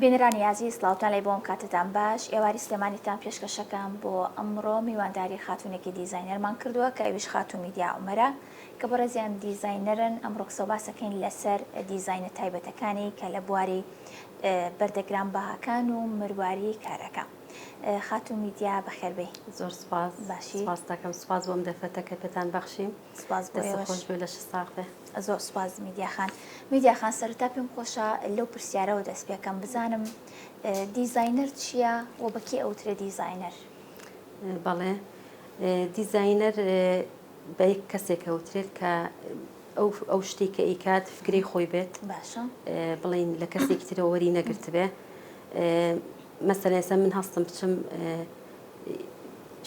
بینەرانی یازی سلااوان لای بۆم کاتتان باش ئێواری سلێمانیتان پێشکەشەکان بۆ ئەمڕۆ میوانداری خاتونێکی دیزاینەرمان کردووە کە ئەویش خاتون میدیا عومەرە کە بەڕێزیان دیزاینەرن ئەمڕۆ قسە و باسەکەین لەسەر دیزاینە تایبەتەکانی کە لە بواری بەردەگران بەهاکان و مرواری کارەکە. خاتون میدیا بەخێربێ. زۆر سپاس. باشی سپاس دەکەم. سپاس بۆم دەفەتە کە پێتان بەخشیم. سپاس بۆ ئێوەش. خۆش بێ لە ساق بێ. زۆر سپاس میدیا خان. میدیا خان سەرەتا پێم خۆشە لەو پرسیارەوە دەست پێکەم بزانم دیزاینەر چییە و بەکێ ئەوترێ دیزاینەر؟ بەڵێ دیزاینەر بە یەک کەسێک ئەوترێت کە ئەو شتێک کە ئیکات فکری خۆی بێت. باشە. بڵین لە کەسێکی ترەوە وەری نەگرت بێ. مەسەلەن ئێستا من هەستم بچم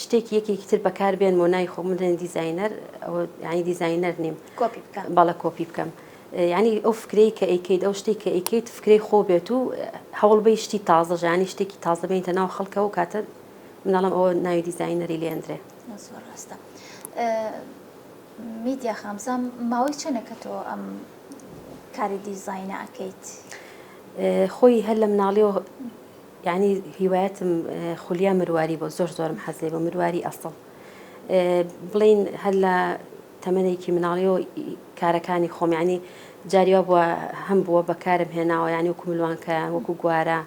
شتێکی یەکێکی تر بەکار بێن و نای خۆ من دیزاینەر یعنی دیزاینەر نیم. کۆپی بکەم. بەڵێ کۆپی بکەم. یعنی ئەو فکرەی کە ئەیکەیت ئەو شتێک کە ئەیکەیت فکرەی خۆ بێت و هەوڵبەی شتی تازە ژانی شتێکی تازە بێنیتە ناو خەڵکەوە و کاتە مناڵم ئەوە ناوی دیزاینەری لێندرێ. زۆر ڕاستە. میدیا خامزان ماوەی چەندە کە تۆ ئەم کاری دیزاینە ئەکەیت؟ خۆی هەر لە مناڵیەوە یعنی هیوایەتم خولیا مرواری بۆ زۆرم حەز لێ بۆ مرواری ئەسڵ. بڵین هەر لە تەمەنێکی مناڵیەوە کارەکانی خۆم یعنی جاریوا بووە هەم بووە بەکارم هێناوە یعنی وەکو ملوانکە وەکو گوارە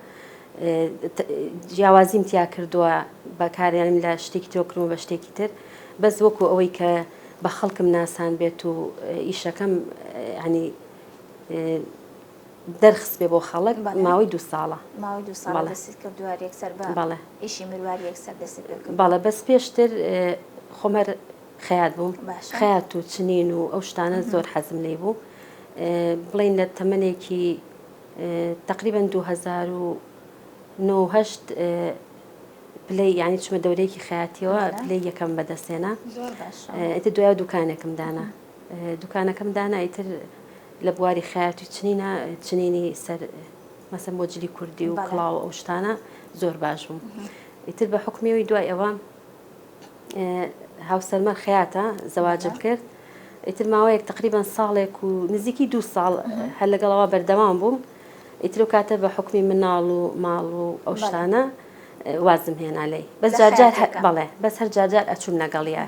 جیاوازیم تیا کردووە بەکاریانم لە شتێکی تۆکردم بە شتێکی تر بەس وەکو ئەوەی کە بە خەڵکم ناسان بێت و ئیشەکەم ینی دەرخست بێ بۆ خەڵک ماوەی 2 ساڵە. ماوەی 2 ساڵ دەست کردووە یەکسەر بە بەڵێ ئیشی مرواری یەکسەر دەست کرد. بەڵێ بەس پێشتر خۆمەر خەیات بووم خەیات و چنین و ئەو شتانە زۆر حەزم لێ بوو. بڵین لە تەمەنێکی تقریبا 2009 پلەی یعنی چمە دەورەیەکی خەیاتیەوە پلەی یەکەم بەدەستێنا. ئیتر دوای دوکانێکم دانا. دوکانەکەم دانا ئیتر لە بواری خەیاتی چنینە چنینی سەر مەسەن بۆ جلی کوردی و کڵاو ئەو شتانە زۆر باش بووم. ئیتر بە حکمەوەی دوای ئەوە هاوسەرمە خەیاتە زەواجم کرد. ئیتر ماوەیەک تقریبا ساڵێک و نزیکی 2 ساڵ هەر لەگەڵەوە بەردەوام بووم. ئیتر و کاتە بە حکمی مناڵ و ماڵ و ئەو شتانە وازم هێنا لێی بەس جارجار بەڵێ بەس هەر جارجار ئەچوم لەگەڵیە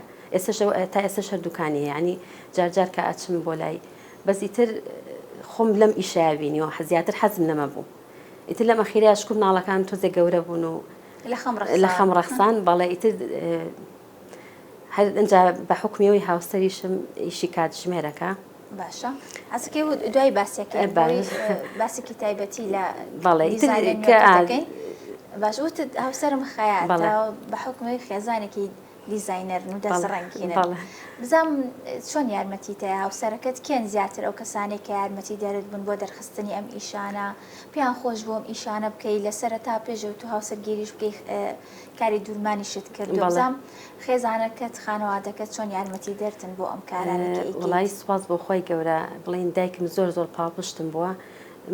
تا ئێستا هەر دوکانی ینی جارجار کە ئەچم بۆ لای بەس ئیتر خۆم لەم ئیشەیە بینیەوە زیاتر حەزم لەمە بوو. ئیتر لەم ئەخیرا شکوم مناڵەکان تۆزێ گەورە بوون و لە خەم ڕەخسان بەڵێ ئیتر هەر ئەنجا بە حکمیەوەی هاوسەریشم ئیشی کاتژمێرەکە. باشە ئەسکەی دوای باسیەکە باسێکی تایبەتی لە دیزاینەکەین باش وتت هاوسەرم خەیات بە حکمی خێزانێکی دیزاینەرن و دەسڕەنگینە. بزانم چۆن یارمەتی تەیە هاوسەرەکەت کێن زیاتر ئەو کەسانێک کە یارمەتی دەرت بوون بۆ دەرخستنی ئەم ئیشانە پێیان خۆش بۆم ئیشانە بکەی لەسەرە تا پێشەوت و هاوسەرگیریش بکەی کاری دوورمانیشت کرد. بزانم خێزانەکەت خانەوادەکەت چۆن یارمەتی دەرتن بۆ ئەم کارانێکی وڵای سوپاس بۆ خۆی گەورە بڵین دایکم زۆر پاڵپشتم بووە.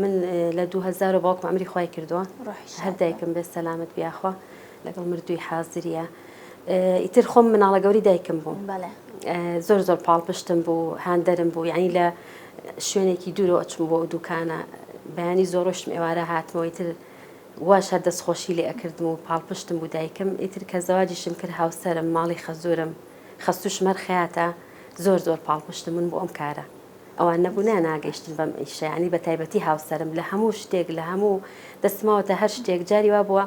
من لە 2000 باوکم ئەمری خۆی کردووە هەر دایکم بێ سەلامت بیاخوا لەگەڵ مردووی حازریە. ئیتر خۆم مناڵە گەوری دایکم بووم زۆر پاڵپشتم بوو هاندەرم بوو یعنی لە شوێنێکی دوورەوە ئەچم بۆ دوکانە بەیانی زۆرشتم ئێوارە هاتمەوە ئیتر واش هەر دەستخۆشی لێ ئەکردم و پاڵپشتم بوو دایکم. ئیتر کە زەواجیشم کرد هاوسەرم ماڵی خەزورم خەستوشمەر خەیاتە زۆر پاڵپشتم من بۆ ئەم کارە ئەوان نەبوونە ناگەیشتن بەم ئیشە ینی بە تایبەتی هاوسەرم لە هەموو شتێک لە هەموو دەستماوەتە هەر شتێک جاری وا بووە.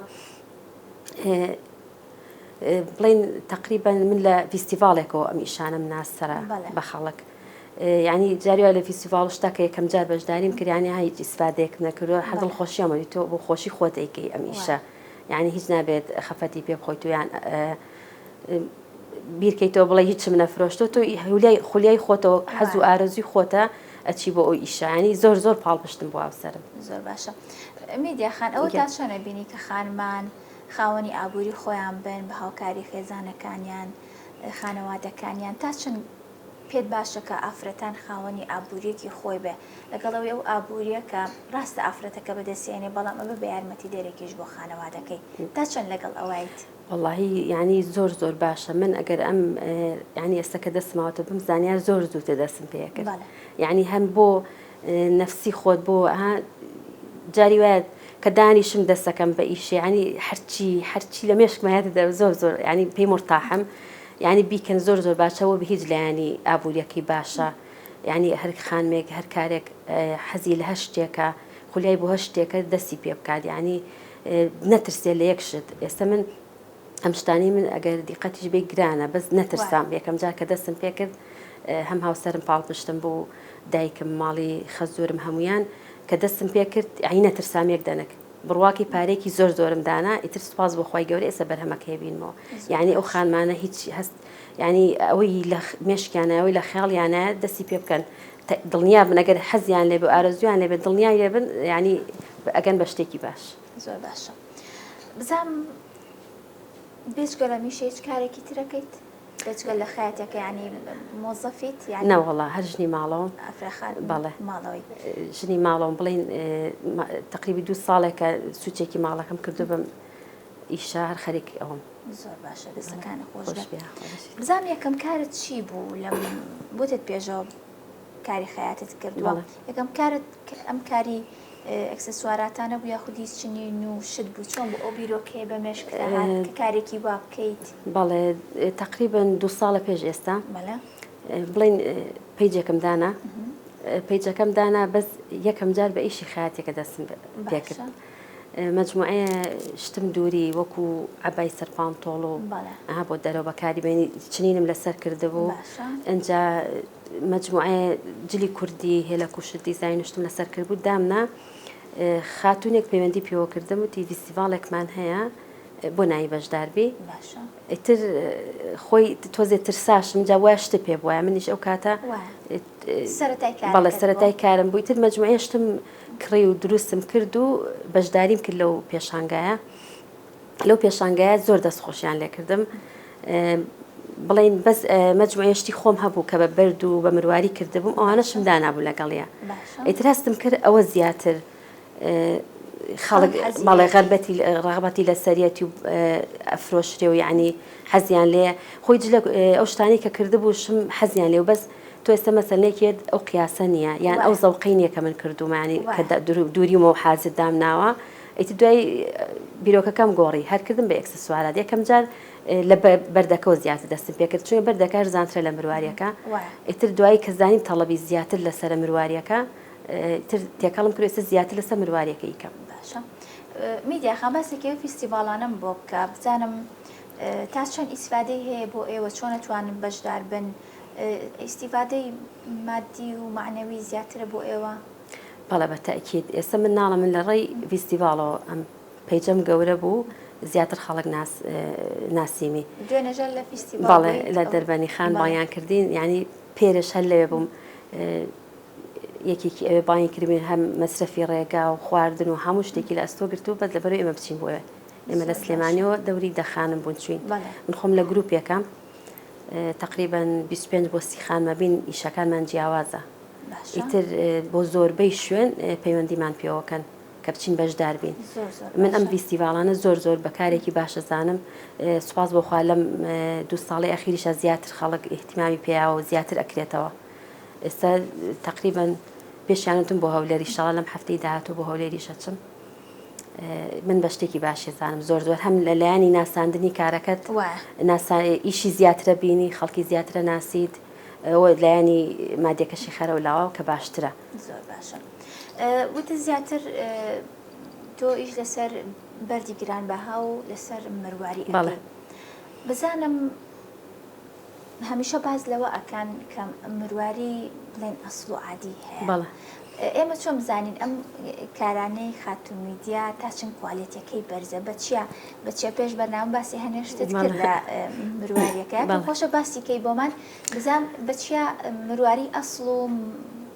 بڵین تقریبا من لە فیستیڤالێکەوە ئەم ئیشانم ناسەرە بە خەڵک ینی جاریوا لە فیستیڤال شتا کە یەکەم جار بەشداریم کردیانی هیچ ئیسفادەیەک نەکردووە هەر دڵخۆشیەمەوی تۆ بۆ خۆشی خۆت ئەیکەی ئەم ئیشە یعنی هیچ نابێت خەفەتی پێ بخۆیت و یان بیرکەیتەوە بڵێ هیچم نەفرۆشتۆ تۆ خولیای خۆتەوە حەز و ئارەزوی خۆتە ئەچی بۆ ئەو ئیشە ینی زۆر پاڵپشتم بۆ هاوسەرم. زۆر باشە. میدیا خان ئەوە تا چۆنە بینی کە خانمان خاوەنی ئابووری خۆیان بن بە هاوکاری خێزانەکانیان خانەوادەکانیان تا چەند پێت باشە کە ئافرەتان خاوەنی ئابووریەکی خۆی بێ لەگەڵەوەی ئەو ئابووریە کە ڕاستە ئافرەتەکە بەدەستێنێ بەڵام ئەوە بە یارمەتی دەرێکیش بۆ خانەوادەکەی تا چەند لەگەڵ ئەوایت؟ واللهی ینی زۆر باشە من ئەگەر ئەم ینی ئێستا کە دەستماوەتە بم زانیار زۆر زووتە دەستم پێ کرد ینی هەم بۆ نەفسی خۆت بۆ جاری وایە کە دانیشم دەستەکەم بە ئیشێ ینی هەرچی لە مێشکمایەتدا زۆر ینی پێی مرتاحم ینی بیکەن زۆر باشەوە بە هیچ لایانی ئابوووریەکەی باشە ینی هەر خانمێک هەر کارێک حەزی لە هەر شتێکە خولیای بۆ هەر شتێکە دەستی پێ بکات ینی نەترسێ لە یەک شت ئێستا من ئەم شتانی من ئەگەر دیقەتیش بێ گرانە بەس نەترسام یەکەم جار کە دەستم پێ کرد هەم هاوسەرم پاڵپشتم بۆ دایکم ماڵی خەزۆرم هەمویان کە دەستم پێ کرد عین نەترسام یەک دەنک بڕواکی پارێکی زۆرم دانا ئیتر سوپاس بۆ خۆی گەورە ئێستا بەرهەمەکە هێبینەوە یعنی ئەو خانمانە هیچ هەست ینی ئەوەی لە مێشکیانەوەی لە خێڵیانە دەستی پێ بکەن دڵنیا بن ئەگەر حەزیان لێ بە ئارەزویان لێ بێت دڵنیای لێ بن ینی ئەگەن بە شتێکی باش زۆر باشە بزانم بێجگە لە میشە هیچ کارێکی ترەکەیت بێجگە لە خەیاتەکە ینی مۆزەفیت یان نەوەڵا هەر ژنی ماڵەوە ئەفرەخان بەڵێ ماڵەوەی ژنی ماڵەوە بڵین تقریبی 2 ساڵێکە سوچێکی ماڵەکەم کردو بم ئیشە هەر خەریکی ئەوم زۆر باشە دەستەکانە خۆش بزانم یەکەم کارت چی بوو لەم بۆتت پێشەوە کاری خەیاتت کردووە یەکەم کارت ئەم کاری ئەکسسواراتانە بوو یاخودی چنین و شت بوو چۆن بۆ ئەو بیرۆکەیە بە مێشکە کە کارێکی وا بکەیت بەڵێ تقریبا 2 ساڵە پێش ئێستا بڵین پیجێکم دانا پیجەکەم دانا بەس یەکەم جار بە ئیشی خەیاتێکە دەستم پێ کرد مجموعەیە شتم دووری وەکو عەبای سەرپانتۆڵ و ئەها بۆ دەرەوە بەکاری بێنی چنینم لەسەر کردبوو ئەنجا مجموعەیە جلی کوردی هێلە کوشت دیزاین و شتم لەسەر کردبوو دامنا خاتونێک پەیوەندی پێوە کردم وتی فیستیڤاڵێکمان هەیە بۆ نایی بەشداربی ئیتر خۆی تۆزێ ترساشم جا وای شتە پێ بووە منیش ئەو کاتە بەڵێ سەرەتای کارم بوو ئیتر مجموعەیە شتم کڕی و دروستم کرد و بەشداریم کرد لەو پێشانگایە لەو پێشانگایە زۆر دەستخۆشیان لێ کردم بڵین بەس مجموعەیەشتی خۆم هەبوو کە بە بەرد و بە مرواری کردبووم ئەوانەشم دانابوو لەگەڵیە ئیتر هەستم کرد ئەوە زیاتر خەڵک بەڵێ ڕغبەتی لە سەریەتی و ئەفرۆشرێ و یعنی حەزیان لێ خۆی ئەو شتانی کە کردبوو شم حەزیان لێ و بەس تۆ ئێستا مەسەلێکێت ئەو قیاسە نییە یان ئەو زەوقەی نییە کە من کردومانی کە دووریمە و حازت دامناوە ئیتر دوای بیرۆکەکەم گۆڕی هەرکردم بە ئەکسسوارات یەکەم جار لە بەردەکەەوە زیاتر دەستم پێ کرد چونکە بەردەکە زانترە لە مروارریەکە ئیتر دوایی کە زانیم تەڵەبی زیاتر لەسەر مروارریەکە تێکەڵم کرد ئێستا زیاتر لەسەر مروارریەکە یکەم باشە میدیا خەباسێکی فیستیڤاڵانم بۆ بکە بزانم تا چەند ئیسفادەی هەیە بۆ ئێوە چۆن ئەتوانن بەشدار بن ئیسیفادەی مادی و معنەوی زیاترە بۆ ئێوە بەڵێ بەتەکید ئێستا من ناڵە من لە ڕێی فیستیڤاڵەوە ئەم پیجەم گەورە بوو زیاتر خەڵک ناسیمی دوێنەژەر لە فیستیڤاڵ بەڵێ لە دەربەنی خان بایان کردین ینی پێرش هەر لەوێ بووم یەکێکی ئەوێ باین کردین هەم مەسرەفی ڕێگا و خواردن و هەموو شتێکی لە ئەستۆ گرتو بەس لەبەرەوەی ئێمە بچین بۆ ئێمە لە سلێمانیەوە دەوری دەخانم بوون چوین من خۆم لە گروپێکم تقریبا 25 بۆ 30 خانمە بین ئیشەکانمان جیاوازە ئیتر بۆ زۆربەی شوێن پەیوەندیمان پێوەکەن کە بچین بەشدار بین من ئەم فیستیڤاڵانە زۆر بەکارێکی باشە زانم سوپاس بۆخوا لەم 2 ساڵی ئەخیریشە زیاتر خەڵک ئیحتیمامی پێیاوە و زیاتر ئەکرێتەوە ئێستا تقریبا پێشیانتم بۆ هەولێری شەڵە لەم هەفتەی داهاتوو بۆ هەولێری شەچم من بە شتێکی باشی زانم زۆر هەم لە لایانی ناساندنی کارەکەت ئیشی زیاترە بینی خەڵکی زیاترە ناسیت ئەوە لایانی مادیەکەشی خەرەولاوە کە باشترە زۆر باشە وتە زیاتر تۆ ئیش لەسەر بەردی گرانبەها و لەسەر مرواری بزانم هەمیشە باز لەوە ئەکان کە مرواری بڵێن ئەسڵ و عادی هەیە ئێمە چۆن بزانین ئەم کارانەی خاتون میدیا تا چەند کوالیتیەکەی بەرزە بەچیە پێش بەرنامە باسی هەنێ شتت کرد لە مروواریەکە خۆشە باسیکەی بۆمان بزان بەچیە مرواری ئەسڵ و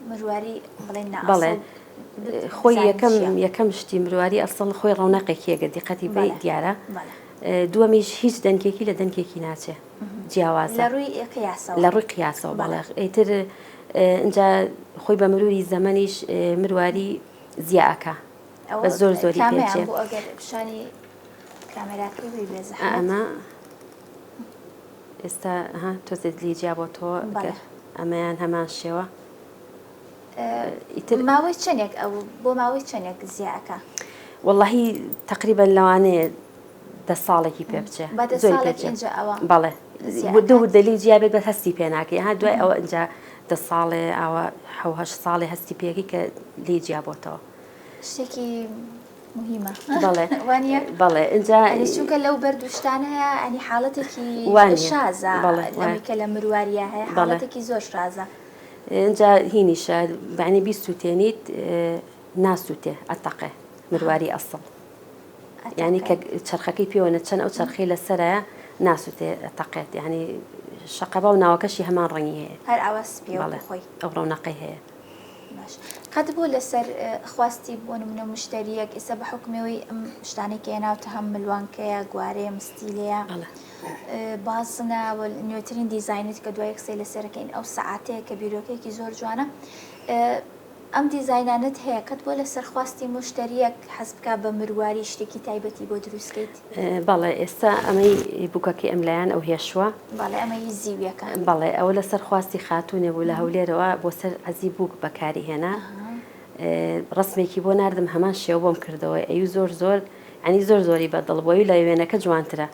مرواری بڵێن نائەسڵ خۆی یەکەم شتی مرواری ئەسڵ خۆی ڕەونەقێکیەگە دیقەتی بێ دیارە دووەمیش هیچ دەنگێکی لە دەنگێکی ناچێ جیاوازە لە ڕووی قیاسەوە بەڵێ ئیتر اینجا خۆی بە مروری زەمەنیش مرواری زیاکە بە زۆری پێچێ ئەمە ئێستا تۆزێت لیجیا بۆ تۆ ئەمەیان هەمان شێوە ماوەی چەندێک ئەو بۆ ماوەی چەندێک زیاکە والله تقریبا لەوانەیە 10 ساڵێکی پێ بچێ زۆر پێ بەڵێ دوو دەلی جیابێت بە هەستی پێ ناکەی ها دوای ئەوە اینجا 10 ساڵێ ئەوە 7 ساڵی هەستی پێکی کە لی جیابۆتەوە شتێکی مهمە بەڵێ بەڵێ اینجا چونکە لەو بەردوشتانە هەیە ئەنی حاڵەتێکی شازە ئەمیکە لە مرواریە هەیە حاڵەتێکی زۆر شازە اینجا هینیشە بەعنی بیستوتێنیت ناسووتێ ئەتەقێ مرواری ئەسڵ یعنی کە چرخەکەی پێوەنە چەند ئەو چرخی لەسەرە ناسووتێ تەقێت یعنی شەقەبە و ناوەکەشی هەمان ڕەنگی هەیە هەر ئاواز خۆی ئەو ڕەونەقەی هەیە قەت بۆ لەسەر خواستی بۆ نمونە مشتریەک ئێستا بە حکمەوەی ئەم شتانێکی هێناوتە هەم ملوانکەیە گوارەیە مستیلەیە بازنە نوێترین دیزاینێت کە دوای قسەی لەسەرەکەین ئەو سەعاتەیە کە بیرۆکەیەکی زۆر جوانە ئەم دیزاینانت هەیە کەت بۆ لەسەر خواستی مشتریەک حەز بکە بە مرواری شتێکی تایبەتی بۆ دروستکەیت بەڵێ ئێستا ئەمەی بووکەکەی ئەملایەن ئەو هێشووە بەڵێ ئەمەی زیویەکە بەڵێ ئەوە لەسەر خواستی خاتوونێ بوو لە هەولێرەوە بۆ سەر ئەزی بووک بەکاری هێنا ڕسمێکی بۆ ناردم هەمان شێوە بۆم کردەوە ئەو زۆر ئەنی زۆری بە دڵبۆی لە وێنەکە جوانترە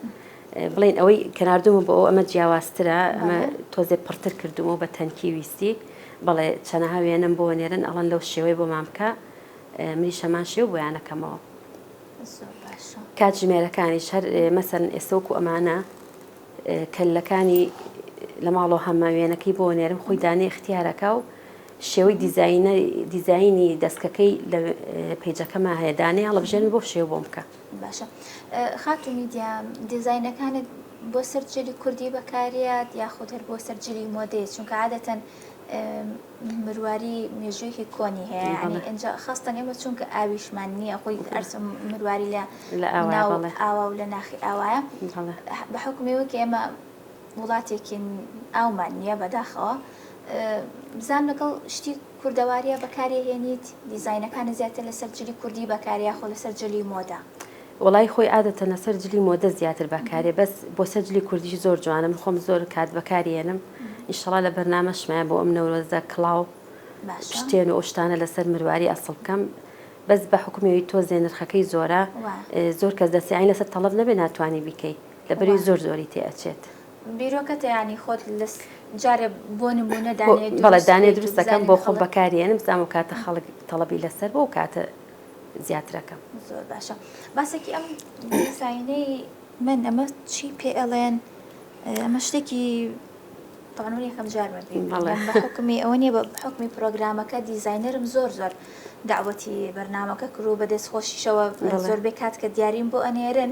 بڵین ئەوەی کەناردومە بۆ ئەمە جیاوازترە ئەمە تۆزێ پڕتر کردومەوە بە تەنکی ویستی بەڵێ چەنەها وێنم بۆ نێرن ئەڵەن لەو شێوەی بۆ مامکە منی شەمان شێو بۆیانەکەمەوە کات ژمێرەکانیش هەر مەسەن ئێستەوەکو ئەمانە کەلەکانی لە ماڵەوە هەمە وێنەکەی بۆ نێرم خۆی دانێ اختیارەکە و شێوەی دیزاینی دەستکەکەی لە پێیجەکەمە هەیە دانێ هەڵبژێن بۆ شێو بۆم بکە باشە خاتو میدیا دیزاینەکانت بۆ سەرجلی کوردی بەکارێت یاخود هەر بۆ سەرجلی مۆدەیە چونکە عادەتەن مرواری مێژوویەکی کۆنی هەیە ینی ئەنج خاستن ئێمە چونکە ئاویشمان نییە خۆی ئەرس مرواری لە ئاوا و لە ناخی ئاوایە بە حکومەوەکە ئێمە وڵاتێکین ئاومان نییە بەداخەوە بزان لەگەڵ شتی کوردەواریە بەکارهێنیت دیزاینەکانە زیاتر لەسەر جلی کوردی بەکاریا خۆ لەسەر جلی مۆدا وڵای خۆی عادەتە لەسەر جلی مۆدە زیاتر بەکارێ بەس بۆ سەر جلی کوردیش زۆر جوانم خۆم زۆر کات بەکارێنم ئینشەڵا لە بەرنامەشمایە بۆ ئەم نەورۆزە کڵاو شتێن و ئەو شتانە لەسەر مرواری ئەسڵ بکەم بەس بە حکومەوەی تۆزێ نرخەکەی زۆرە زۆر کەس دەسیانی لەسەر تەڵەب نەبێ ناتوانانی بیکەی لە بەروی زۆری تێئەچێت بیرۆکەتە ینی خۆت جارێ بۆ نمونە بەڵێ دانێ دروست دەکەم بۆ خۆ بەکارێنم زام و کاتە خەڵک تەڵەبی لەسەر بۆ کاتە زیاترەکەم زۆر باشە باسێکی ئەم دیزاینەی من ئەمە چی پێ ئەڵێن ئەمە شتێکی طبعاً یەکەم جارمە بە حکمی ئەوە نیە بە حکمی پرۆگرامەکە دیزاینەرم زۆر داوەتی بەرنامەکە کرو بە دەستخۆشیشەوە زۆربەی کات کە دیاریم بۆ ئەنێرن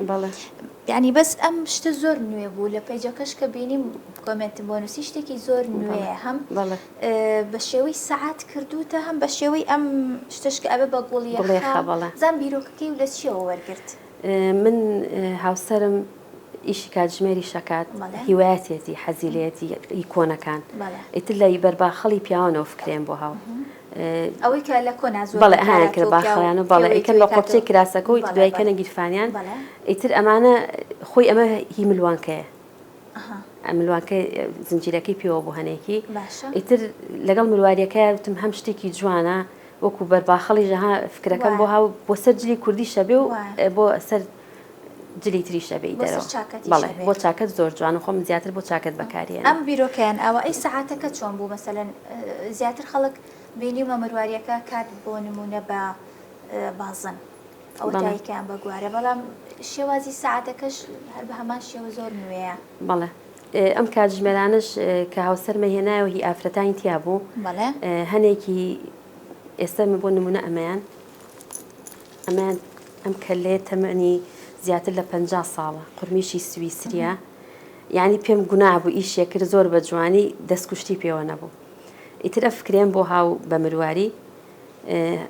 ینی بەس ئەم شتە زۆر نوێ بوو لە پەیجەکەش کە بینیم کۆمنتم بۆ نووسی شتێکی زۆر نوێ هەم بە شێوەی سەعات کردوتە هەم بە شێوەی ئەم شتش کە ئەبێ بە گوڵیەخە زان بیرۆکەکەی و لە چیەوە وەرگرت من هاوسەرم ئیشی کاتژمێری شەکات هیوایەتێتی حەزیلێتی ئیکۆنەکان ئیتر لە بەرباخەڵی پیاوانەوە فکرێن بۆ هاو ئەوەی کە لە کۆنا زۆر بەڵێ هەیە کرد باخەڵیان و بەڵێ ئیکەن لە قۆپچەی کراسەکە و دوایکەنە گیرفانیان ئیتر ئەمانە خۆی ئەمە هی ملوانکەیە ملوانکەی زنجیرەکەی پێوە بۆ هەنێکی ئیتر لەگەڵ ملواریەکە وتم هەم شتێکی جوانە وەکو بەرباخەڵی ژەها فکرەکەم بۆ هاو بۆ سەر جلی کوردی شەبێ و بۆ سەر جلی تری شەبەی دەرەوە بەڵێ بۆ چاکەت زۆر جوان و خۆم زیاتر بۆ چاکەت بەکارێن ئەم بیرۆکەیان ئەوە ئەی سەعاتەکە چۆن بوو مەسەلەن زیاتر خەڵک بینیمە مروواریەکە کات بۆ نمونە بە بازن ئەو دایکیان بە گوارە بەڵام شێوازی سەعاتەکەش هەر بە هەمان شێوە زۆر نوێیە بەڵێ ئەم کاتژمێرانش کە هاوسەرمە هێنایەوە هی ئافرەتانی تیا بوو هەنێکی ئێستا بۆ نمونە ئەمەیان ئەم کەلێ تەمەنی زیاتر لە 50 ساڵە قورمیشی سویسریە یعنی پێم گوناه بوو ئیشێک کرد زۆر بە جوانی دەستکوشتی پێوە نەبوو ئیتر ئەفکرێن بۆ هاو بە مرواری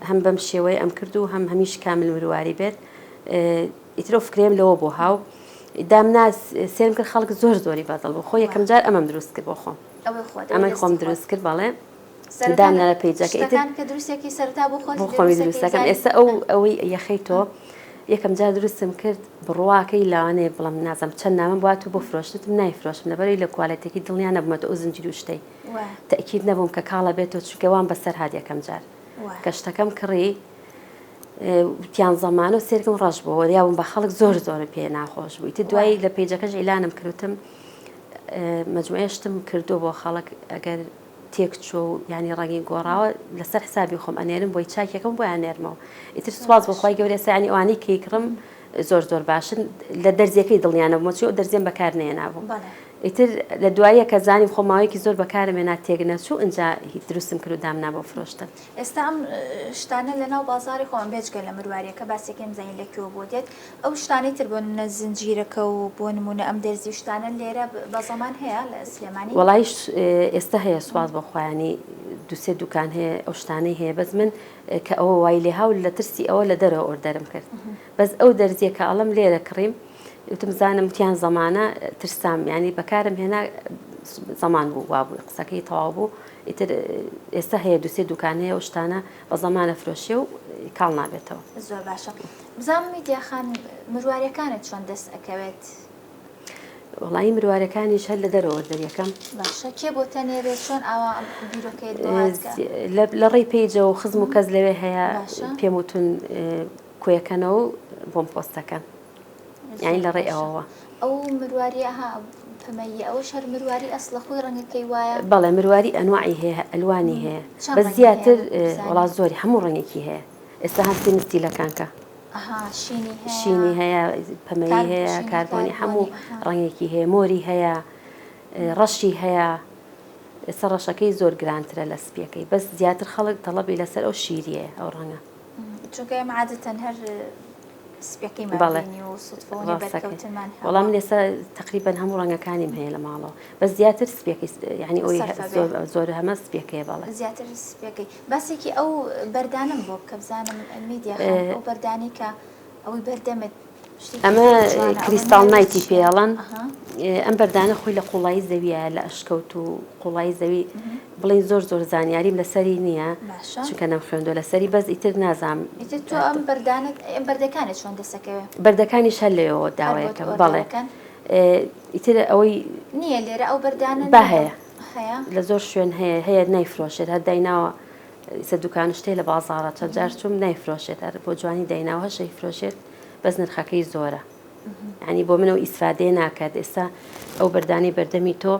هەم بەم شێوەیە ئەم کرد و هەمیش کامل مرواری بێت ئیتر فکرێم لەوە بۆ هاو دامنا سێم کرد خەڵک زۆری بەدڵ بوو خۆ یەکەم جار ئەمەم دروست کرد بۆ خۆم ئەمەی خۆم دروست کرد بەڵێ دامنا لە پێیجەکە بۆ خۆمی دروستەکەم ئێستا ئەوەی یەخەی تۆ یەکەم جار دروستم کرد بڕواکەی لاوانەیە بڵم نازم چەند نامم بوات و بۆ فرۆشتم نایفرۆشم لەبەرەوەی لە کوالەتێکی دڵنیان نەبوومەوە ئەو زنجیر و شتەی تەکید نەبووم کە کاڵە بێتەوە چونکە وان بەسەر هات یەکەم جار کە شتەکەم کڕی وتیان زەمانە و سێرگم ڕەش بووە یاون بە خەڵک زۆر پێ ناخۆش بوو ئیتر دوایی لە پێیجەکەش ئیلانم کردوتم مجموعەشتم کردو بۆ خەڵک ئەگەر تێکچۆ و ینی ڕەنگی گۆڕاوە لەسەر حسابی خۆم ئەنێرم بۆی چاکێکم بۆ ئەنێرمەوە ئیتر سواز بۆخوای گەورە سانی ئەوانەی کەیکڕم زۆر باشن لە دەرزیەکەی دڵیانە بمەچی و دەرزیێن بەکار نێنابوو ئیتر لە دوایە کە زانیم خۆماوەیەکی زۆر بەکارمێنا تێک نەچوو ئەجا هیچ دروستم کرد و دامنا بۆ فرۆشتن ئێستا ئەم شتانە لەناو بازاری خۆم بێجگە لە مروارەکە باسێکم زین لەکوێ بۆ دێت ئەو شتانی تر بۆ زنجیرەکە و بۆ نمونە ئەم دەرزی شتانە لێرە بە زەمان هەیە لە سلێمانی وەڵای ئێستا هەیە سواز بەخوایانی دوسێ دوکان هەیە ئەو شتانەی هەیە بەس من کە ئەوە وای لێ هاو لە ترسی ئەوە لە دەرەوە ئۆردەرم کرد بەس ئەو دەرزیە کە ئەڵم لێرە کڕیم وتم زانم تیان زەمانە ترسام ینی بەکارم هێنا زەمان بوو وابوو قسەکەی تەواو بوو ئیتر ئێستا هەیە دوسێ دوکانەیە ئەو شتانە بە زەمانە فرۆشیە و کاڵ نابێتەوە زۆر باشە بزانم میدیاخان مروارەکانت چۆن دەست ئەکەوێت وڵایی مروارەکانیش هەر لە دەرەوە دەریەکەم باشە کێ بۆ تەنێرێت چۆن ئەوە بیرۆکەیت لە ڕێی پێیجە و خزم و کەس لەوێ هەیە پێم وتون کوێەکەنەوە و بۆم پۆستەکەن یعنی لە ڕێ ئەوەوە ئەو مرواری ئەها پەمەیە ئەوەش هەر مرواری ئەسڵە خۆی ڕەنگەکەی وایە بەڵێ مرواری ئەنواعی هەیە ئەلوانی هەیە بەس زیاتر وڵات زۆری هەموو ڕەنگێکی هەیە ئێستا هەستی مستیلەکانکە شینی هەیە پەمەیی هەیە کاربۆنی هەموو ڕەنگێکی هەیە مۆری هەیە ڕەشی هەیە ئێستا ڕەشەکەی زۆر گرانترە لە سپیەکەی بەس زیاتر خەڵک تەڵەبی لەسەر ئەو شیریە ئەو ڕەنگە چونکە ئێمە عادەتەن هەر سپیەکەی مابینی و سوتفۆنی بەرکەوتنمان هەیە وەڵام ئێستا تقریبەن هەموو ڕەنگەکانیم هەیە لە ماڵەوە بەس زیاتر سپیەکەی یعنی ئەوی زۆر هەمە سپیەکەیە بەڵێ زیاتر سپیەکەی باسێکی ئەو بەردانم بۆ کە بزانم میدیا ئەو بەردانی کە ئەوەی بەردەمت ئەمە کریستاڵ نایتی پێڵەن ئەم بەردانە خۆی لە قوڵایی زەویە لە ئەشکەوت و قوڵایی زەوی بڵین زۆر زانیاریم لەسەری نییە چونکە نەم خوێندۆ لەسەری بەس ئیتر نازام تۆ ئەم بەردەکانت چۆن دەسەکەوێت بەردەکانیش هەر لێەوە داوایەکە بەڵێ ئیتر ئەوەی نییە لێرە ئەو بەردانە با هەیە لە زۆر شوێن هەیە نایفرۆشێت هەر دایناوە ئیسە دوکان شتێ لە بازاڕە چەند جار چوم نایفرۆشێت هەر بۆ جوانی دایناوە هەشەی فرۆشێت بەس نرخەکەی زۆرە ینی بۆ منەوە ئیسفادێ ناکات ئێستا ئەو بەردانی بەردەمی تۆ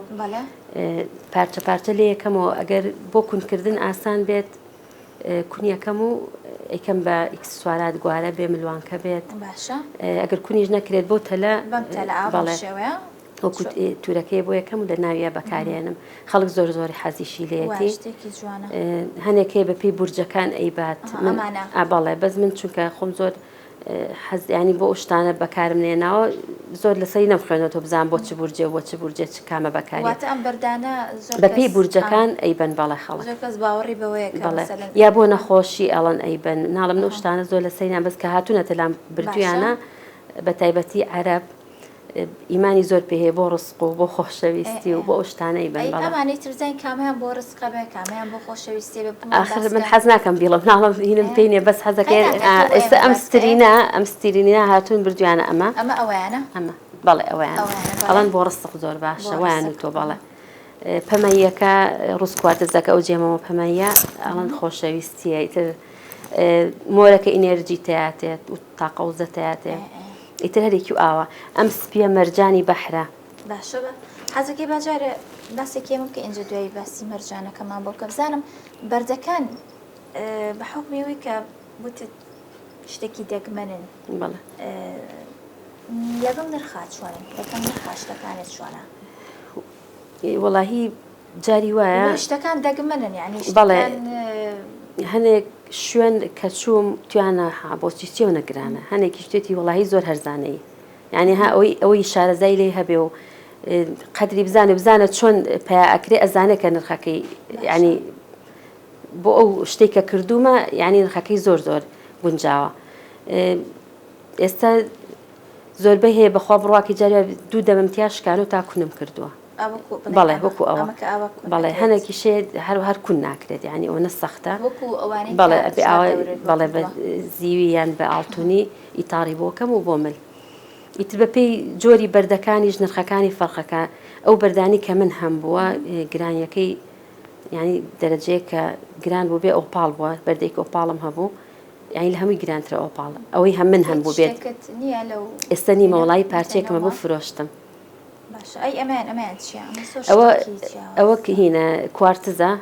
پارچە لێ یەکەمەوە ئەگەر بۆ کونکردن ئاسان بێت کونیەکەم و ئەیکەم بە ئیکسسوارات گوارە بێ ملوانکە بێت ئەگەر کونیش نەکرێت بۆ تەلە وەکو تورەکەی بۆ یەکەم و لە ناویە بەکارێنم خەڵک زۆری حەزیشی لێتی هەنێک هەیە بە پێی بورجەکان ئەیبات بەڵێ بەس من چونکە خۆم زۆر حەزیانی بۆ شتانە بەکارم نێناوە زۆر لەسەری نەمخوێنەوە تۆ بزان بۆ چ بورجێ بۆ چ بورجێ چ کامە بەکاری بە پێی بورجەکان ئەیبەن بەڵێ خەڵک یا بۆ نەخۆشی ئەڵەن ئەیبەن ناڵم نە شتانە زۆر لەسەریان بەس کە هاتوونەتە لام بردویانە بە تایبەتی عەرەب ئیمانی زۆر پێ هەیە بۆ ڕسق و بۆ خۆشەویستی و بۆ ئەو شتانەی بن ئەمانەی ترزین کامیان بۆ ڕسقە بێ کامیان بۆ خۆشەویستی آخر من حەز ناکەم بیڵم ناڵم هینم پێی نییە بەس حەزەکەی ئێستا ئەم سترینە هاتوون بردویانە ئەمە ئەویانە ئەمە بەڵێ ئەویان ئەڵەن بۆ ڕستق زۆر باشە ویان و تۆ بەڵێ پەمەیەکە ڕووسکواتزەکە ئەو جێمەوە پەمەیە ئەڵەن خۆشەویستیە ئیتر مۆرەکە ئینێرجی تەیاتێت و تاقەوزە تەیاتێ ئیتر هەرێکی و ئاوە ئەم سپیە مەرجانی بەحرە باشە بە حەزەکەی باجارە باسێکێمم کە ئینجا دوایی باسی مەرجانەکەمان بۆ کە بزانم بەردەکان بە حکمیەوەی کە وتت شتێکی دەگمەنن بەڵێ لەگەڵ نرخات چۆنن لەگەڵ نرخا شتەکانت چۆنە وەڵاهی جاری وایە شتەکان دەگمەنن یعنی بەڵێ هەنێک شوێن کە چووم توانە بۆچی چێو نەگرانە هەنێکی شتێتی وەڵاهی زۆر هەرزانەی یعنی ها ئەوەی شارەزای لێ هەبێ و قەدری بزانە چۆن پیا ئەکرێ ئەزانێت کە نرخەکەی ینی بۆ ئەو شتێک کە کردومە یعنی نرخەکەی زۆر گونجاوە ئێستا زۆربەی هەیە بەخوا بڕواکی جارێ دوو دەمەمتیا شکان و تاکوونم کردووە بەڵێ وەکو ئەوە بەڵێ هەنێکی شێ هەر کون ناکرێت ینی ئەوە نەسەختە بەڵێ بەڵێ بە زیوی یان بە ئاڵتونی ئیتاڕی بۆکەم و بۆ مل ئیتر بە پێی جۆری بەردەکانیش نرخەکانی فەرقەکە ئەو بەردانی کە من هەم بووە گرانیەکەی ینی دەرەجەیە کە گران بوو بێ ئۆپاڵ بووە بەردەیەک ئۆپاڵم هەبوو یعنی لە هەمووی گرانترە ئۆپاڵ ئەوەی هەم من هەم بوو بێت ئێستا نیمە وڵی پارچێکمە بۆ فرۆشتم ئەوە هینە کوارتزە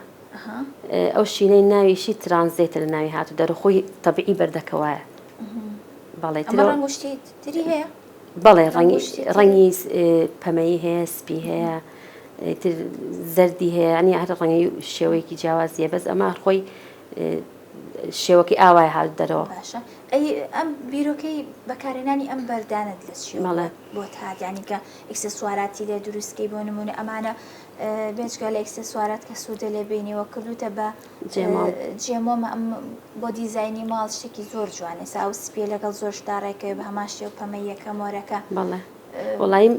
ئەو شینەی ناویشی ترانزیتە لە ناوی هاتو دەرخۆی تەبیعی بەردەکەوایە بەڵێ بەڵێ ڕەنگی پەمەی هەیە سپی هەیە تر زەردی هەیە ئەنی هەر ڕەنگی شێوەیەکی جیاوازیە بەس ئەمە خۆی شێوەکی ئاوای هات دەرەوە ئەم بیرۆکەی بەکارهێنانی ئەم بەردانت لە شێوە بۆ هااتیانی کە ئەکسسوارەتی لێ دروستکەی بۆ نمونە ئەمانە بێجگە لە ئەکسسوارات کە سوودە لێ بینیەوە کردوتە بە جێمۆمە ئەم بۆ دیزایانی ماڵ شتێکی زۆر جوانێ ساو سپێ لەگەڵ زۆر شتارێکەوە بە هەمان شێو پەمەیەکە مۆرەکە بەڵێ وڵایم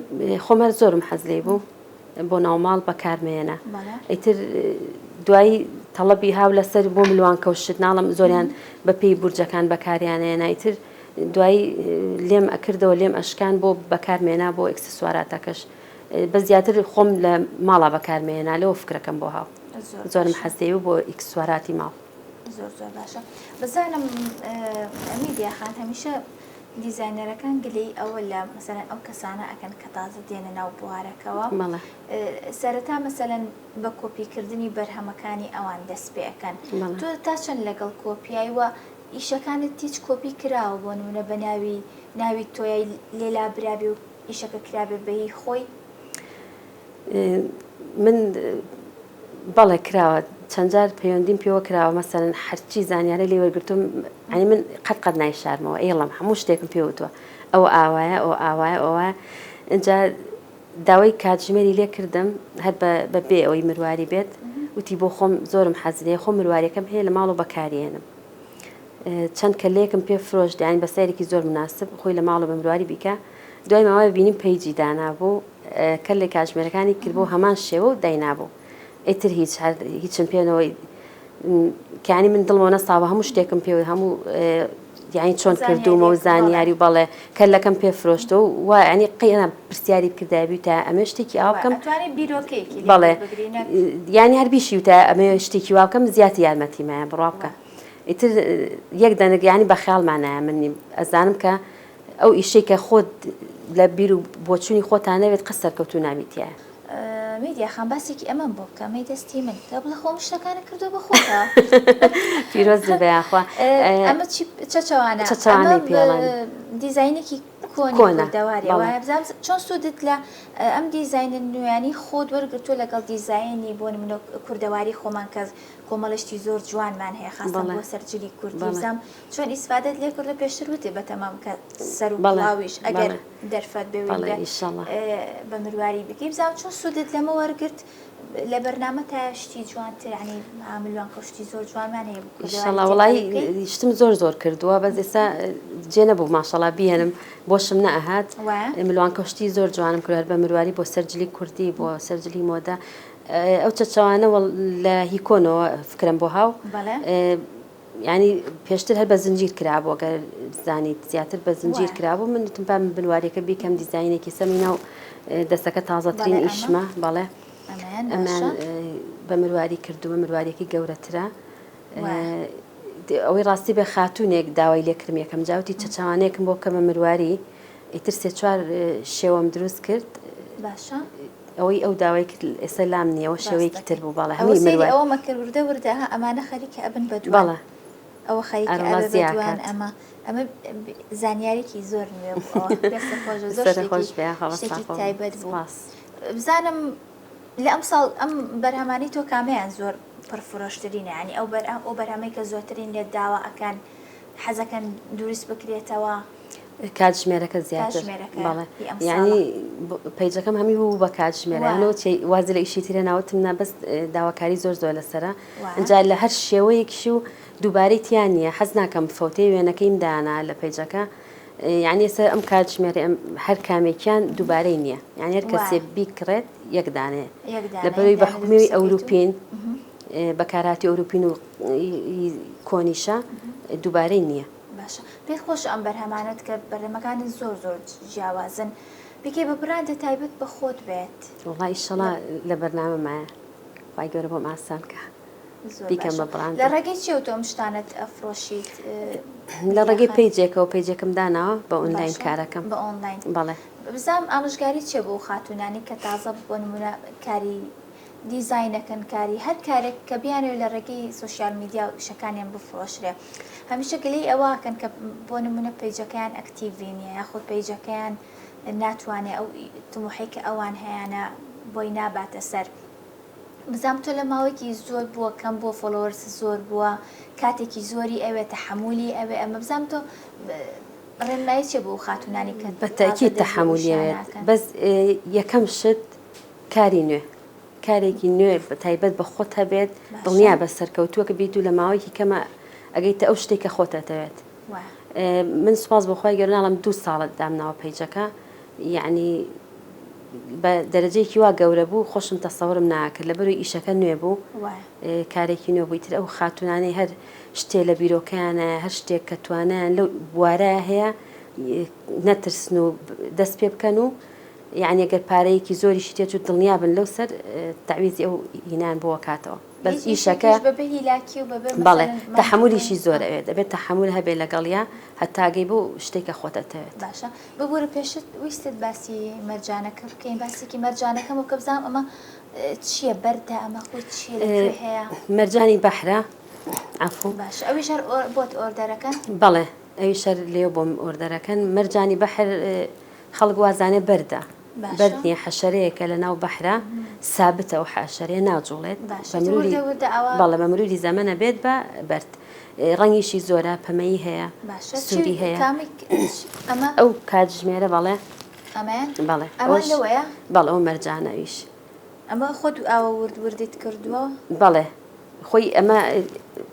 خۆمەر زۆرم حەز لێ بوو بۆ ناوماڵ بەکارمێنە ئیتر دوایی تەڵەبی هاو لەسەر بۆ ملوان کەوشت ناڵم زۆریان بە پێی بورجەکان بەکاریانەیە ئیتر دوایی لێم ئەکردەوە لێم ئەشکان بۆ بەکارمێنا بۆ ئەکسسواراتەکەش بە زیاتر خۆم لە ماڵا بەکارمێنا لەوە فکرەکەم بۆ هاو زۆرم حەزێ و بۆ ئەکسسواراتی ماڵ زۆر زۆر باشە بزانم میدیاخان هەمیشە دیزاینەرەکان گلەی ئەوە لە مەسەرەن ئەو کەسانە ئەکەن کە تازە دێنە ناو بوارەکەەوە سەرەتا مەسەلەن بە کۆپیکردنی بەرهەمەکانی ئەوان دەست پێەکەن تۆ تا چەند لەگەڵ کۆپیایوە ئیشەکانت تیچ کۆپی کراوە بۆ نمونە بە ناوی تۆی لێلا برابی و ئیشەکە کرابێ بەهی خۆی من بەڵێ کراوە چەند جار پەیوەندیم پێوە کراوە مەسەرەن هەرچی زانیارە لێ وەرگرتم ئەنی من قەت نایشارمەوە ئێڵم هەموو شتێکم پێوتوە ئەو ئاوایە ئەو ئاوایە ئەوە اینجا داوای کاتژمێری لێ کردم هەر بە بێ ئەوەی مرواری بێت وتی بۆ خۆم زۆرم حەزلێ خۆم مروارەکەم هەیە لە ماڵ و بەکارێنم چەند کە لێکم پێ فرۆش دیان بە سەیرێکی زۆر مناسب خۆی لە ماڵ و بە مرواری بیکە دوای ماوە ببینیم پەیجی دانابوو کە لێ کاتژمێرەکانی کرد بۆ هەمان شێوە و داینابوو ئیتر هیچم پێنەوەی کانی من دڵمەوە نەساوە هەموو شتێکم پێوە هەموو یعنی چۆن کردومە و زانیاری و بەڵێ کە لەکەم پێ فرۆشتە و وای ئەنی قیەنە پرسیاری بکردابی تا ئەمە شتێکی ئاو بکەم بەڵێ یانی هەر بیشی و تا ئەمە شتێکی وا بکەم زیاتی یارمەتیمایە بڕوا بکە ئیتر یەک دەنگیانی بە خیاڵمانایە من ئەزانم کە ئەو ئیشەی کە خۆت لە بیر و بۆچوونی خۆتانەوێت قەسەر کەوتو نابیتیە میدیاخان باسێکی ئەمەم بۆ بکەمەی دەستی من کە بڵە خۆم شتەکانە کردو بە خۆتە پیرۆز بەیاخوا ئەمە چەوانە دیزاینێکی کۆنی دەواری وایە بزانم چۆن سوودت لە ئەم دیزاینە نوێیانی خۆت وەرگرتووە لەگەڵ دیزایانی بۆ نمونە کوردەواری خۆمان کەس کۆمەڵشتی زۆر جوانمان هەیە خاستە بۆ سەرجلی کوردی بزانم چۆن ئیسفادەت لێ کردو پێشتر وتێ بە تەمام کە سەر و بڵاویش ئەگەر دەرفەت بێ بە مرواری بکەی بزانم چۆن سوودت لەمە وەرگرت لە بەرنامە تا شتی جوانتر عنی عاملوان کەشتی زۆر جوانمان هەیە ئینشاڵڵا وڵی شتم زۆر کردووە بەس ئێستا جێ نەبوو ماشەڵڵا بیێنم بۆشم نەئەهات ملوان کەشتی زۆر جوانم کرد بە مرواری بۆ سەرجلی کوردی بۆ سەرجلی مۆدە ئەو چەچەوانەوە لە هیکۆنەوە فکرم بۆ هاو ینی پێشتر هەر بە زنجیر کرابوو گەر زانیت زیاتر بە زنجیر کرابوو من وتم پام بنوارێکە بیکەم دیزاینێکی سەمینا و دەستەکە تازەترین ئیشمە بەڵێ ئەمان بە مرواری کردووە مروارێکی گەورەترە ئەوەی ڕاستی بە خاتوونێک داوای لێکردم یەکەم جاوتی چەچەوانەیەکم بۆ بکەمە مرواری ئیتر سێ چوار شێوەم دروست کرد باشە ئەوەی ئەو داوای کرد ئێستا لام نییەوە شێوەیەکی تر بوو بەڵێ هەمووی مرواری ئەوە مەکرد وردە ئەمانە خەریکە ئەبن بەدووە بەڵێ ئەوە خەریکە بەدوان ئەمە زانیاریکی زۆر نوێ خۆش تایبەت بوو بزانم لە ئەم ساڵ ئەم بەرهەمانی تۆ کامیان زۆر پرفرۆشترینە ینی ئەو بەرهەمەی کە زۆرترین لێت داوا ئەکەن حەزەکەن دروست بکرێتەوە کاتژمێرەکە زیاتر بەڵێ ینی پەیجەکەم هەمی بوو بە کاتژمێرەوە وازە لە ئیشی ترە ناوتم نەبەست داواکاری زۆر لەسرە ئەجا لە هەر شێوەیەکیشی و دووبارەی تیان نییە حەز ناکەم فەوتەی وێنەکەیم دانا لە پەیجەکە یعنی ئێستا ئەم کاتژمێرە هەر کامێکیان دووبارەی نییە یعنی هەر کەسێ بیکڕێت یەکدانێ لەبەرەوەی بە حکومی ئەوروپین بەکارهاتی ئەوروپین و کۆنیشە دووبارەی نییە باشە پێت خۆش ئەم بەرهەمانەت کە بەرهەمەکانی زۆر جیاوازن بکەی بە براندە تایبەت بە خۆت بێت وڵای ئیشەڵا لە بەرنامەمایە خی گەورە بۆم ئاسان کە بیکەم بە بڕاند لە ڕێگەی چێ تۆم شتانت ئەفرۆشیت لە ڕێگەی پیجێکەوە پیجێکم داناوە بە ئۆنلاین کارەکەم بە ئۆنلاین بەڵێ بزانام ئامۆژگاری چێ بۆ خاتونانی کە تازە بۆ نمونە کاری دیزاینەکەن کاری هەر کارێک کە بیانێت لە ڕێگەی سوۆسیال میدیا و شەکانیان بفرۆشرێ هەمیشە گلەی ئەوەکەن کە بۆ نمونە پیجەکەیان ئەکتیڤ نیە یاخود پیجەکەیان ناتوانێت ئەو تموحی کە ئەوان هەیەە بۆی ناباتە سەر بزانام تۆ لە ماوەیەکی زۆر بووە کەم بۆ فۆلۆوەرس زۆر بووە کاتێکی زۆری ئەوێ تەحمولی ئەوێ ئەمە بزانام تۆ ڕێنمایی چێ بۆ خاتونانی کە بەتەکید تەحمولیەوێت بەس یەکەم شت کاری نوێ کارێکی نوێ تایبەت بە خۆت هەبێت دڵنیا بە سەرکەوتووە بیت و لە ماوەیەکی کەمە ئەگەیتە ئەو شتێکە خۆتەتەوێت من سوپاس بەخوای گەورناڵم 2 ساڵت دامناوە پیجەکە یعنی بە دەرەجەیەکی وا گەورە بوو خۆشم تەسەورم ناکرد لەبەروی ئیشەکە نوێ بوو کارێکی نوێ بوویتر ئەو خاتونانەی هەر شتێ لە بیرۆکەیانە هەر شتێک کە توانیان لەو بوارە هەیە نەترسن و دەست پێ بکەن و یعنی ئەگەر پارەیەکی زۆریشی تێت و دڵنیا بن لەو سەر تعویزی ئەو هینان بۆ کاتەوە بەس ئیشەکە بەڵێ تەحمولیشی زۆر ئەوێت دەبێت تەحمول هەبێت لەگەڵیا هەتاگەی بۆ شتێکە خۆتەتەوێت باشە ببوورە پێشت ویستت باسی مەرجانەکە بکەین باسێکی مەرجانەکەم و کە بزانام ئەمە چییە بەردە ئەمە خۆی چیە هەیە مەرجانی بەحرە عەفو باشە ئەویش هەر بۆت ئۆردەرەکەن بەڵێ ئەویش هەر لێو بۆم ئۆردەرەکەن مەرجانی بەحر خەڵک وازانێ بەردە بەرد نیە حەشەرەیەکە لە ناو بەحرا سابتە و حەشەرەیە ناجوڵێت بەڵێ بە مروری زەمەنە بێت بە بەرد ڕەنگیشی زۆرە پەمەیی هەیە سووری هەیە ئەو کاتژمێرە بەڵێ بەڵێ بەڵێ ئەو مەرجانەویش ئەمە خۆت ئاوە وردت کردووە بەڵێ خۆی ئەمە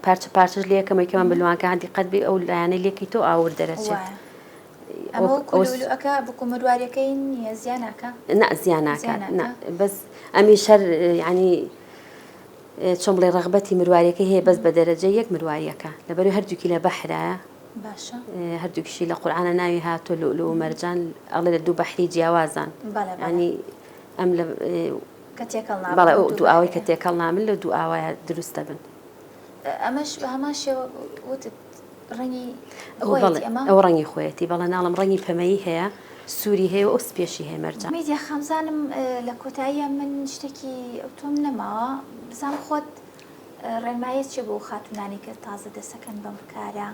پارچە پارچەش لەکەمەوەی کەمان بلوانکە هەندی قەت بێ ئەو لایەنە لێکی تۆ ئاور دەرەچێت ئەمەکە بکو مروارەکەی نیە زیانەکە زیانناکە بەس ئەمی شەر ینی چۆن بڵێ ڕغبەتی مروارەکەی هەیە بەس بە دەرەجە یەک مروارەکە لەبەروی هەردووکی لە بەحرایە هەردووکیشی لە قورعانە ناوی هاتۆ لۆلو و مەرجان ئەڵێ لە دوو بەحری جیاوازان ینی ئەم لە بەڵێ دوو ئاوای کە تێکەڵ نامن لە دوو ئاوایە دروستە بن ئەمەش بە هەمان شێوە وتت ڕەنگی ئەو ڕەنگی خۆیەتی بەڵێ ناڵم ڕەنگی پەمەیی هەیە سووری هەیە و ئەو سپێشی هەیە مەرجان میدیا خەمزانم لە کۆتاییە من شتێکی ئەوتۆم نەماوە بزان خۆت ڕێنمایە چێ بۆ خاتونانی کە تازە دەسەکەن بەم کارە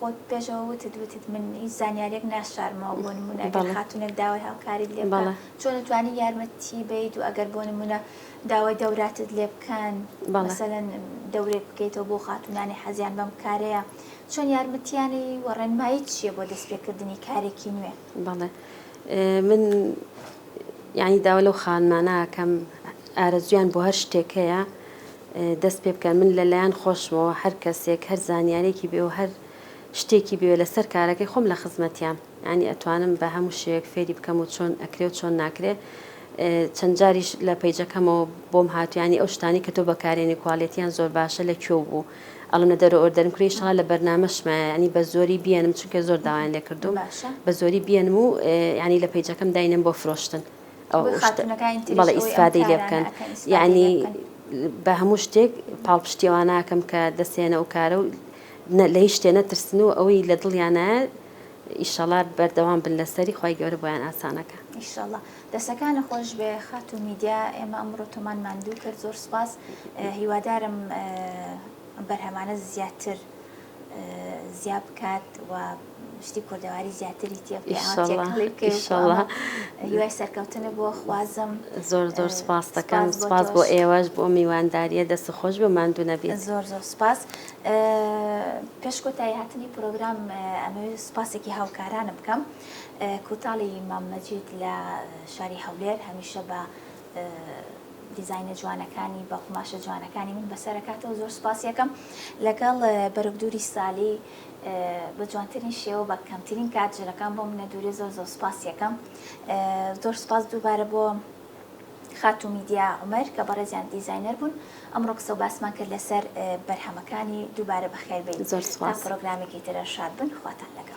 خۆت پێشەوە وتت من هیچ زانیارێک ناشارمەوە بۆ نمونە ئەگەر خاتونێک داوای هاوکاریت لێ بکەن چۆن دەتوانی یارمەتی بیت و ئەگەر بۆ نمونە داوای دەوراتت لێ بکەن مەسەلەن دەورێک بکەیتەوە بۆ خاتونانی حەزیان بەم کارەیە چۆن یارمەتیانی و ڕێنمایی چییە بۆ دەستپێکردنی کارێکی نوێ بەڵێ من یعنی داوا لەو خانمانەکەم ئارەزویان بۆ هەر شتێک هەیە دەست پێ بکەن من لەلایەن خۆشمەوە هەر کەسێک هەر زانیارێکی بێ و هەر شتێکی بێ لەسەر کارەکەی خۆم لە خزمەتیان ینی ئەتوانم بە هەموو شێوەیەک فێری بکەم و چۆن ئەکرێ و چۆن ناکرێ چەند جاریش لە پیجەکەمەوە بۆم هاتوانی ئەو شتانی کە تۆ بەکارێنی کوالێتیان زۆر باشە لە کوێ بوو ئەڵمە دەرە ئۆردەرم کڕی شڵا لە بەرنامەشمە ینی بە زۆری بیانم چونکە زۆر داوایان لێ کردوم بە زۆری بیانم و ینی لە پیجەکەم داینم بۆ فرۆشتن بەڵێ ئیسفادەی لێ بکەن یعنی بە هەموو شتێک پاڵپشتیواناکەم کە دەستێنە و کارە و لە هیچ شتێ نەترسن و ئەوەی لە دڵیانە ئیشەڵا بەردەوام بن لەسەری خی گەورە بۆیان ئاسانەکە ئیشەڵا دەسەکانە خۆش بێ خات و میدیا ئێمە ئەمڕۆ تۆمان ماندوو کرد زۆر سپاس هیوادارم بەرهەمانە زیاتر زیاد بکات و شتی کوردەواری زیاتری تێکڵی هیوای سەرکەوتنە بۆ خوازم زۆر سپاس دەکەم سپاس بۆ ئێوەش بۆ میوانداریە دەست خۆش بێ ماندوو نەبێت زۆر سپاس پێش کۆتایی هاتنی پرۆگرام ئەمەوێت سپاسێکی هاوکارانە بکەم کوتاڵی مامەجید لە شاری هەولێر هەمیشە بە دیزاینە جوانەکانی بە قماشە جوانەکانی من بەسەرکاتەوە زۆر سپاسیەکەم لەگەڵ بەرەودووری ساڵی بە جوانترین شێوە بە کەمترین کاتژەرەکان بۆ منە دوورێ زۆر سپاسیەکەم زۆر سپاس دووبارە بۆ خات و میدیا عومەر کە بەڕێزیان دیزاینەر بوون ئەمڕۆ قسە و باسمان کرد لەسەر بەرهەمەکانی دووبارە بەخێر بێت تا پرۆگرامێکی ترە شاد بن خواتان لەگەڵ